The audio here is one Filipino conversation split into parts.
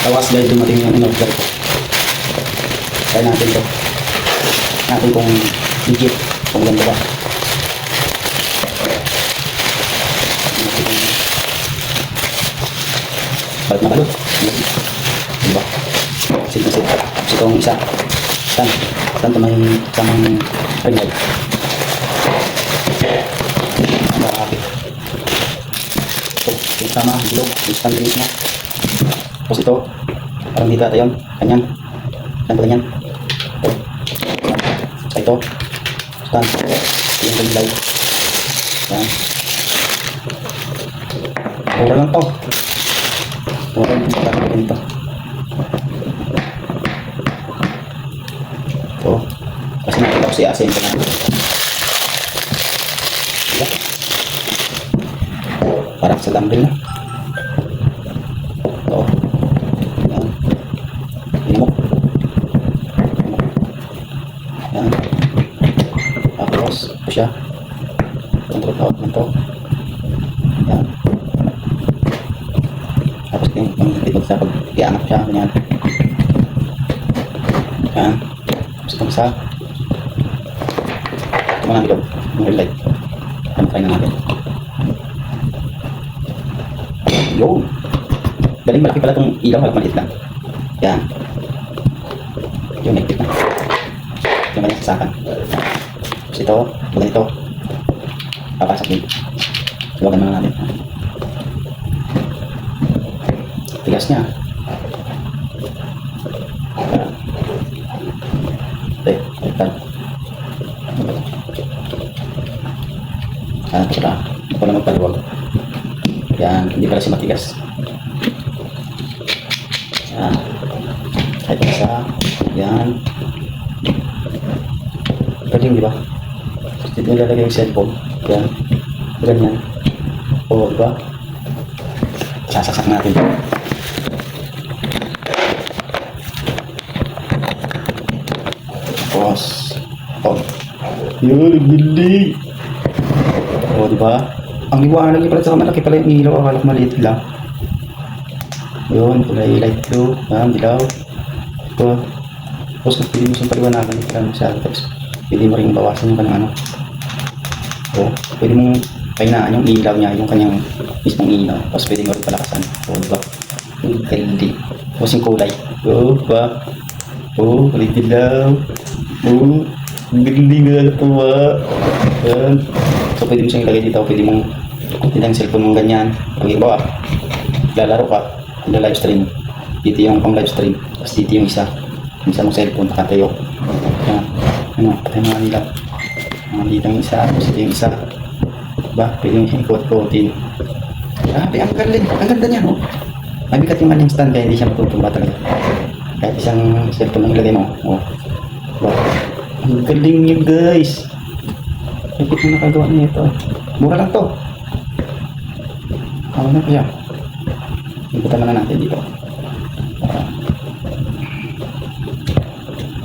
Tawas guys, dumating yung in-order ko. Kaya natin to. Natin kung legit. Kung ganda ba. Balik na balot. Diba? Sit na sit. Tapos itong isa. Saan ito may samang ring light. Nakakapit. Ito. Yung sama. Bilog. Yung stand ring na. Tapos ito. Parang dito ata yun. Kanyan. Saan ba kanyan? Ito. Stand. Yung ring light. Yan. Mura lang to. Mura lang ito. Ito. Kasi nakita ko si Asen ko na. Diba? Parang sa dumbbell na. Ito. Yan. Hinimok. Yan. Tapos, ito siya. Control out na ito. Yan. Tapos yung pag sa pag-ianap siya. Yan. Yan. Tapos itong isa. Ito mo lang ilog. Yung red light. Try na natin. Yun. Galing malaki pala itong ilaw. Maliit lang. Yan. Yung negative na. Yung kanyang sasakan. Tapos ito. Pag ganito. Papasok dito. Iwagan muna natin. Tigas niya. Ito pala. Ito pala magpaluwag. Yan. Hindi pala siya matigas. Yan. Ito isa. Yan. Galing, di ba? Dito nilalagay yung cellphone. Yan. Ganyan. O, diba? Sasasak natin. Tapos. O. Yun, nagbilig. O, diba? Ang liwanag niya pala sa malaki pala yung ilaw. Akala ko maliit lang. Yun, kulay light blue. Yan, dilaw. Ito. Tapos kung pili mo siyang paliwanagan, ito lang masyado. Tapos pili mo rin bawasan yung kanyang ano. O, pwede mong kainaan yung ilaw niya, yung kanyang mismong ilaw. Tapos pwede mo rin palakasan. O, diba? Yung gandi. Tapos yung kulay. O, diba? O, kulay dilaw. O, gandi nga ito ba? Yan. So, pwede mo siyang ilagay dito. Pwede mong tinang cellphone mong ganyan. Pag iba, lalaro ka, live stream. Dito yung pang live stream. Tapos dito yung isa. Yung isa mong cellphone, nakatayo. Yan. Ano, patay mga nila. Dito yung isa. Tapos dito yung isa. Diba? Pwede yung ikot-ikotin. Grabe, ang galing. Ang ganda niya, no? Mabigat yung kanyang stand kaya hindi siya matutumba talaga. Kahit isang cellphone lang ilagay mo. O. Diba? Ang galing niya, guys. Bakit mo nakagawa niya ito? Mura lang to. Ano na kaya? Ikutan na natin dito.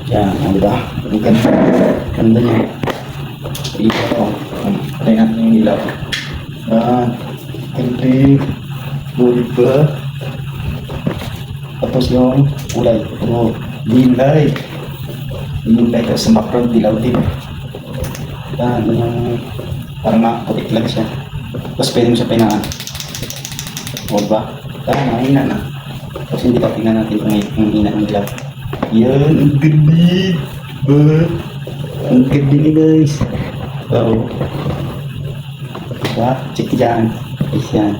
Yan, diba? Ang ganda. Ganda niya. Ito. Patay natin yung ilaw. Yan. Galing. Diba? Tapos yung kulay. Puro dilay. Dilay. Tapos sa background dilaw din. Yan, yung parang makaputik lang siya. Tapos pwede mo siya painaan. O ba? Yan, mahina na. Tapos hindi pa tingnan natin kung yung hina ng ilaw. Yan, ang galing. Ang galing guys. Wow. Diba? Check dyan. Guys yan.